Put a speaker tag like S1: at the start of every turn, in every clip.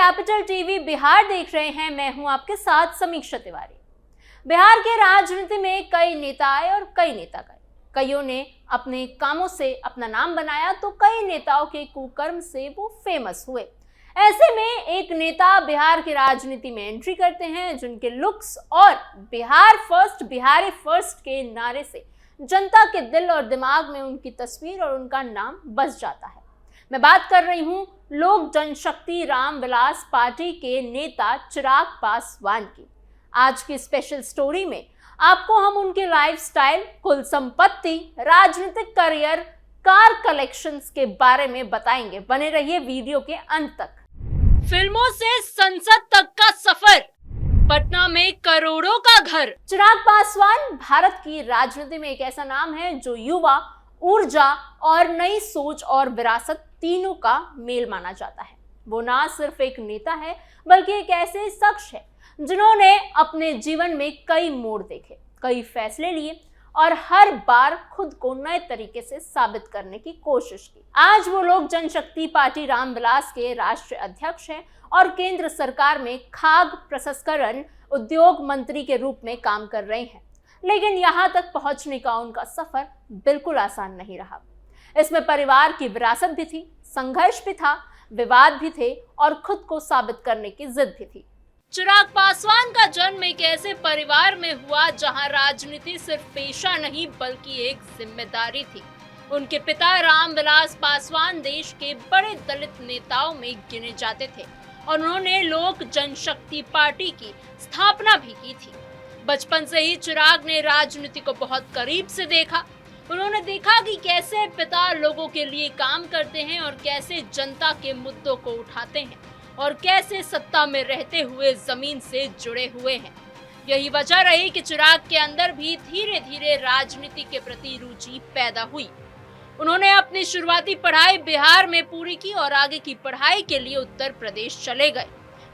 S1: Capital TV Bihar देख रहे हैं। मैं हूं आपके साथ समीक्षा तिवारी। बिहार के राजनीति में कई नेता आए और कई नेता गए। कईयों ने अपने कामों से अपना नाम बनाया तो कई नेताओं के कुकर्म से वो फेमस हुए। ऐसे में एक नेता बिहार की राजनीति में एंट्री करते हैं जिनके लुक्स और बिहार फर्स्ट बिहारी फर्स्ट के नारे से जनता के दिल और दिमाग में उनकी तस्वीर और उनका नाम बस जाता है। मैं बात कर रही हूं लोक जनशक्ति रामविलास पार्टी के नेता चिराग पासवान की। आज की स्पेशल स्टोरी में आपको हम उनके लाइफस्टाइल, कुल संपत्ति, राजनीतिक करियर, कार कलेक्शंस के बारे में बताएंगे। बने रहिए वीडियो के अंत तक। फिल्मों से संसद तक का सफर, पटना में करोड़ों का घर। चिराग पासवान भारत की राजनीति में एक ऐसा नाम है जो युवा, ऊर्जा और नई सोच और विरासत तीनों का मेल माना जाता है। वो ना सिर्फ एक नेता है बल्कि एक ऐसे शख्स है जिन्होंने अपने जीवन में कई मोड़ देखे, कई फैसले लिए और हर बार खुद को नए तरीके से साबित करने की कोशिश की। आज वो लोक जनशक्ति पार्टी रामविलास के राष्ट्रीय अध्यक्ष हैं और केंद्र सरकार में खाद्य प्रसंस्करण उद्योग मंत्री के रूप में काम कर रहे हैं। लेकिन यहाँ तक पहुंचने का उनका सफर बिल्कुल आसान नहीं रहा। इसमें परिवार की विरासत भी थी, संघर्ष भी था, विवाद भी थे और खुद को साबित करने की जिद भी थी। चिराग पासवान का जन्म एक ऐसे परिवार में हुआ जहां राजनीति सिर्फ पेशा नहीं बल्कि एक जिम्मेदारी थी। उनके पिता रामविलास पासवान देश के बड़े दलित नेताओं में गिने जाते थे और उन्होंने लोक जनशक्ति पार्टी की स्थापना भी की थी। बचपन से ही चिराग ने राजनीति को बहुत करीब से देखा। उन्होंने देखा कि कैसे पिता लोगों के लिए काम करते हैं और कैसे जनता के मुद्दों को उठाते हैं और कैसे सत्ता में रहते हुए जमीन से जुड़े हुए हैं। यही वजह रही कि चिराग के अंदर भी धीरे धीरे राजनीति के प्रति रुचि पैदा हुई। उन्होंने अपनी शुरुआती पढ़ाई बिहार में पूरी की और आगे की पढ़ाई के लिए उत्तर प्रदेश चले गए।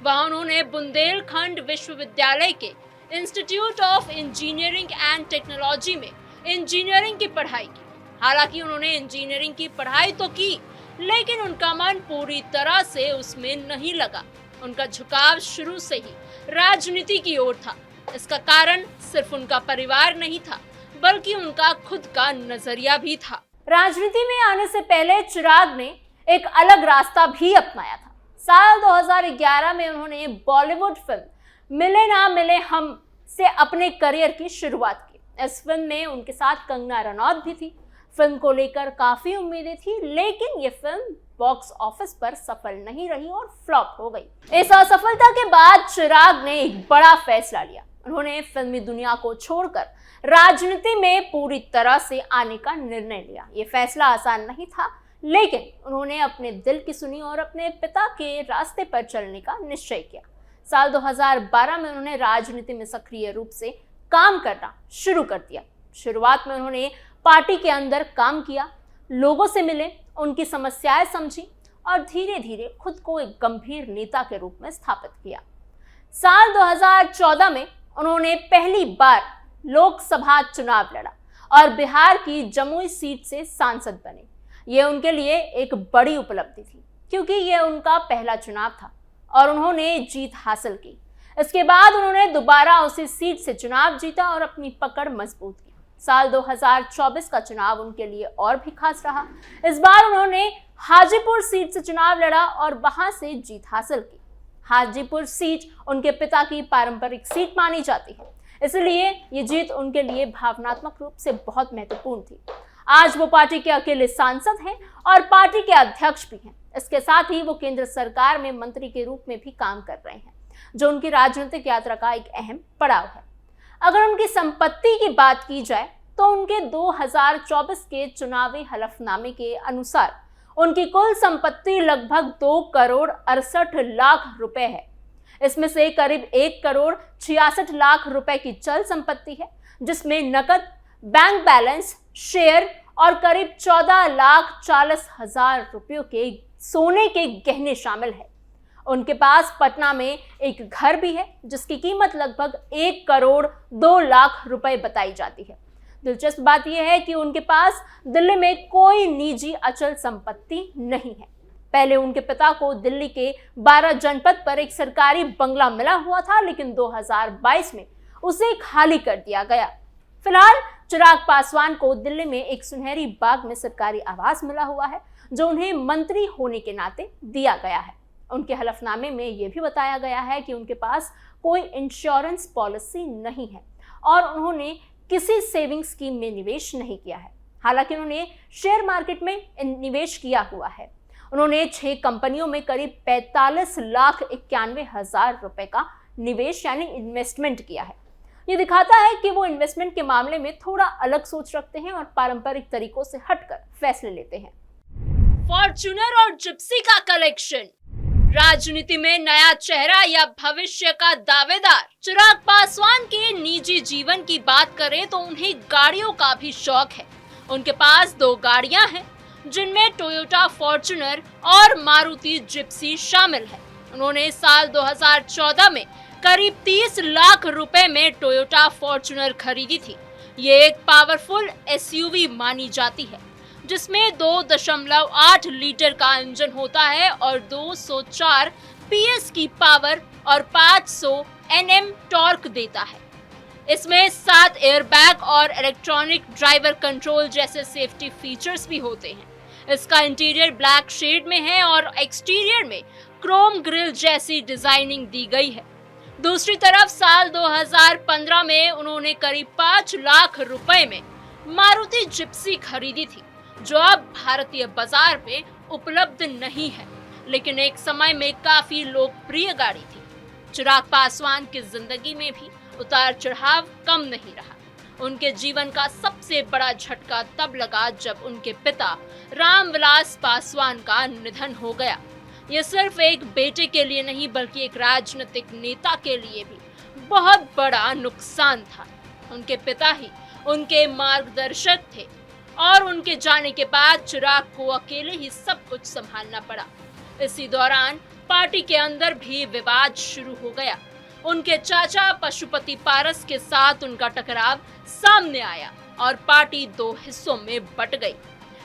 S1: वहां उन्होंने बुंदेलखंड विश्वविद्यालय के institute of engineering and technology में इंजीनियरिंग की पढ़ाई की। हालांकि उन्होंने इंजीनियरिंग की पढ़ाई तो की लेकिन उनका मन पूरी तरह से उसमें नहीं लगा। उनका झुकाव शुरू से ही राजनीति की ओर था। इसका कारण सिर्फ उनका परिवार नहीं था बल्कि उनका खुद का नजरिया भी था। राजनीति में आने से पहले चिराग ने एक अलग रास्ता भी अपनाया था। साल 2011 में उन्होंने बॉलीवुड फिल्म मिले ना मिले हम से अपने करियर की शुरुआत की। इस फिल्म में उनके साथ कंगना रनौत भी थी। फिल्म को लेकर काफी उम्मीदें थी लेकिन ये फिल्म बॉक्स ऑफिस पर सफल नहीं रही और फ्लॉप हो गई। इस असफलता के बाद चिराग ने एक बड़ा फैसला लिया। उन्होंने फिल्मी दुनिया को छोड़कर राजनीति में पूरी तरह से आने का निर्णय लिया। ये फैसला आसान नहीं था लेकिन उन्होंने अपने दिल की सुनी और अपने पिता के रास्ते पर चलने का निश्चय किया। साल 2012 में उन्होंने राजनीति में सक्रिय रूप से काम करना शुरू कर दिया। शुरुआत में उन्होंने पार्टी के अंदर काम किया, लोगों से मिले, उनकी समस्याएं समझी और धीरे धीरे खुद को एक गंभीर नेता के रूप में स्थापित किया। साल 2014 में उन्होंने पहली बार लोकसभा चुनाव लड़ा और बिहार की जमुई सीट से सांसद बने। ये उनके लिए एक बड़ी उपलब्धि थी क्योंकि ये उनका पहला चुनाव था और उन्होंने जीत हासिल की। इसके बाद उन्होंने दोबारा उसी सीट से चुनाव जीता और अपनी पकड़ मजबूत की। साल 2024 का चुनाव उनके लिए और भी खास रहा। इस बार उन्होंने हाजीपुर सीट से चुनाव लड़ा और वहां से जीत हासिल की। हाजीपुर सीट उनके पिता की पारंपरिक सीट मानी जाती है, इसलिए ये जीत उनके लिए भावनात्मक रूप से बहुत महत्वपूर्ण थी। आज वो पार्टी के अकेले सांसद हैं और पार्टी के अध्यक्ष भी हैं। इसके साथ ही वो केंद्र सरकार में मंत्री के रूप में भी काम कर रहे हैं, जो उनकी राजनीतिक यात्रा का एक अहम पड़ाव है। अगर उनकी संपत्ति की बात की जाए तो उनके 2024 के चुनावी हलफनामे के अनुसार उनकी कुल संपत्ति लगभग 2 करोड़ 68 लाख रुपए है। इसमें से करीब 1 करोड़ 66 लाख रुपए की चल संपत्ति है जिसमें नकद, बैंक बैलेंस, शेयर और करीब 14 लाख 40 हजार रुपयों के सोने के गहने शामिल है। उनके पास पटना में एक घर भी है जिसकी कीमत लगभग 1 करोड़ 2 लाख रुपए बताई जाती है। दिलचस्प बात यह है कि उनके पास दिल्ली में कोई निजी अचल संपत्ति नहीं है। पहले उनके पिता को दिल्ली के 12 जनपद पर एक सरकारी बंगला मिला हुआ था, लेकिन 2022 में उसे खाली कर दिया गया। फिलहाल चिराग पासवान को दिल्ली में एक सुनहरी बाग में सरकारी आवास मिला हुआ है, जो उन्हें मंत्री होने के नाते दिया गया है। उनके हलफनामे में यह भी बताया गया है कि उनके पास कोई इंश्योरेंस पॉलिसी नहीं है और उन्होंने किसी सेविंग स्कीम में निवेश नहीं किया है। हालांकि उन्होंने शेयर मार्केट में निवेश किया हुआ है। उन्होंने 6 कंपनियों में करीब 45,91,000 रुपए का निवेश यानी इन्वेस्टमेंट किया है। ये दिखाता है कि वो इन्वेस्टमेंट के मामले में थोड़ा अलग सोच रखते हैं और पारंपरिक तरीकों से हटकर फैसले लेते हैं। फॉर्च्यूनर और जिप्सी का कलेक्शन, राजनीति में नया चेहरा या भविष्य का दावेदार। चिराग पासवान के निजी जीवन की बात करें तो उन्हें गाड़ियों का भी शौक है। उनके पास 2 गाड़ियां हैं, जिनमें टोयोटा फॉर्च्यूनर और मारुति जिप्सी शामिल है। उन्होंने साल 2014 में करीब 30 लाख रुपए में टोयोटा फॉर्च्यूनर खरीदी थी। ये एक पावरफुल एसयूवी मानी जाती है, जिसमें 2.8 लीटर का इंजन होता है और 204 पीएस की पावर और 500 एनएम टॉर्क देता है। इसमें 7 एयरबैग और इलेक्ट्रॉनिक ड्राइवर कंट्रोल जैसे सेफ्टी फीचर्स भी होते हैं। इसका इंटीरियर ब्लैक शेड में है और एक्सटीरियर में क्रोम ग्रिल जैसी डिजाइनिंग दी गई है। दूसरी तरफ साल 2015 में उन्होंने करीब 5 लाख रुपए में मारुति जिप्सी खरीदी थी, जो अब भारतीय बाजार में उपलब्ध नहीं है, लेकिन एक समय में काफी लोकप्रिय गाड़ी थी। चिराग पासवान की जिंदगी में भी उतार चढ़ाव कम नहीं रहा। उनके जीवन का सबसे बड़ा झटका तब लगा जब उनके पिता रामविलास पासवान का निधन हो गया। यह सिर्फ एक बेटे के लिए नहीं बल्कि एक राजनीतिक नेता के लिए भी बहुत बड़ा नुकसान था। उनके पिता ही उनके मार्गदर्शक थे और उनके जाने के बाद चिराग को अकेले ही सब कुछ संभालना पड़ा। इसी दौरान पार्टी के अंदर भी विवाद शुरू हो गया। उनके चाचा पशुपति पारस के साथ उनका टकराव सामने आया और पार्टी 2 हिस्सों में बट गई।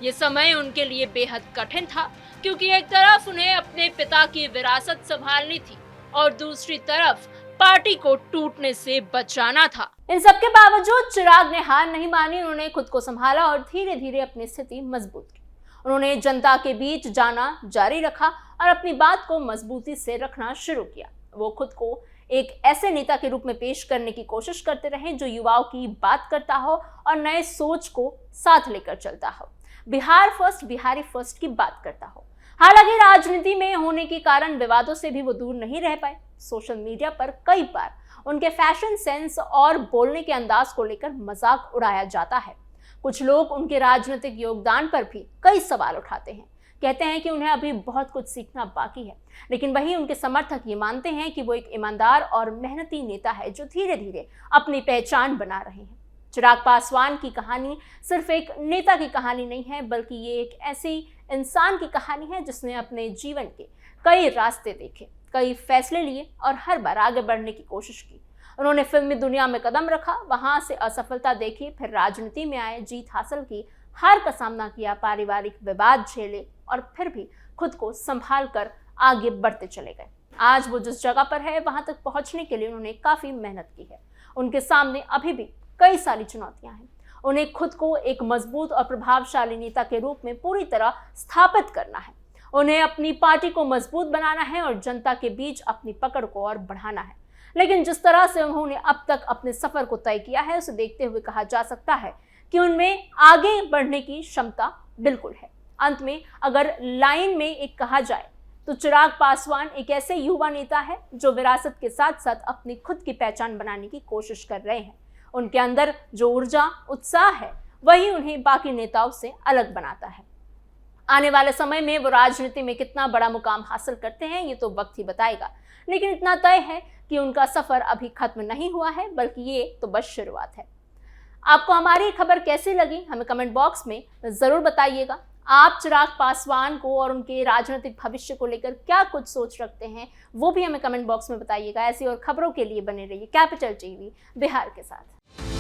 S1: ये समय उनके लिए बेहद कठिन था, क्योंकि एक तरफ उन्हें अपने पिता की विरासत संभालनी थी और दूसरी तरफ पार्टी को टूटने से बचाना था। इन सबके बावजूद चिराग ने हार नहीं मानी। उन्होंने खुद को संभाला और धीरे धीरे अपनी स्थिति मजबूत की। उन्होंने जनता के बीच जाना जारी रखा और अपनी बात को मजबूती से रखना शुरू किया। वो खुद को एक ऐसे नेता के रूप में पेश करने की कोशिश करते रहे जो युवाओं की बात करता हो और नए सोच को साथ लेकर चलता हो, बिहार फर्स्ट, बिहारी फर्स्ट की बात करता हो। हालांकि राजनीति में होने के कारण विवादों से भी वो दूर नहीं रह पाए। सोशल मीडिया पर कई बार उनके फैशन सेंस और बोलने के अंदाज को लेकर मजाक उड़ाया जाता है। कुछ लोग उनके राजनीतिक योगदान पर भी कई सवाल उठाते हैं, कहते हैं कि उन्हें अभी बहुत कुछ सीखना बाकी है, लेकिन वहीं उनके समर्थक ये मानते हैं कि वो एक ईमानदार और मेहनती नेता है जो धीरे धीरे अपनी पहचान बना रहे हैं। चिराग पासवान की कहानी सिर्फ एक नेता की कहानी नहीं है, बल्कि ये एक ऐसी इंसान की कहानी है जिसने अपने जीवन के कई रास्ते देखे, कई फैसले लिए और हर बार आगे बढ़ने की कोशिश की। उन्होंने फिल्मी दुनिया में कदम रखा, वहां से असफलता देखी, फिर राजनीति में आए, जीत हासिल की, हार का सामना किया, पारिवारिक विवाद झेले और फिर भी खुद को संभाल कर आगे बढ़ते चले गए। आज वो जिस जगह पर है वहां तक पहुंचने के लिए उन्होंने काफी मेहनत की है। उनके सामने अभी भी कई सारी चुनौतियां हैं। उन्हें खुद को एक मजबूत और प्रभावशाली नेता के रूप में पूरी तरह स्थापित करना है। उन्हें अपनी पार्टी को मजबूत बनाना है और जनता के बीच अपनी पकड़ को और बढ़ाना है। लेकिन जिस तरह से उन्होंने अब तक अपने सफर को तय किया है, उसे देखते हुए कहा जा सकता है कि उनमें आगे बढ़ने की क्षमता बिल्कुल है। अंत में अगर लाइन में एक कहा जाए तो चिराग पासवान एक ऐसे युवा नेता है जो विरासत के साथ साथ अपनी खुद की पहचान बनाने की कोशिश कर रहे हैं। उनके अंदर जो ऊर्जा, उत्साह है, वही उन्हें बाकी नेताओं से अलग बनाता है। आने वाले समय में वो राजनीति में कितना बड़ा मुकाम हासिल करते हैं ये तो वक्त ही बताएगा, लेकिन इतना तय है कि उनका सफर अभी खत्म नहीं हुआ है, बल्कि ये तो बस शुरुआत है। आपको हमारी खबर कैसी लगी हमें कमेंट बॉक्स में जरूर बताइएगा। आप चिराग पासवान को और उनके राजनीतिक भविष्य को लेकर क्या कुछ सोच रखते हैं वो भी हमें कमेंट बॉक्स में बताइएगा। ऐसी और खबरों के लिए बने रहिए कैपिटल टीवी बिहार के साथ।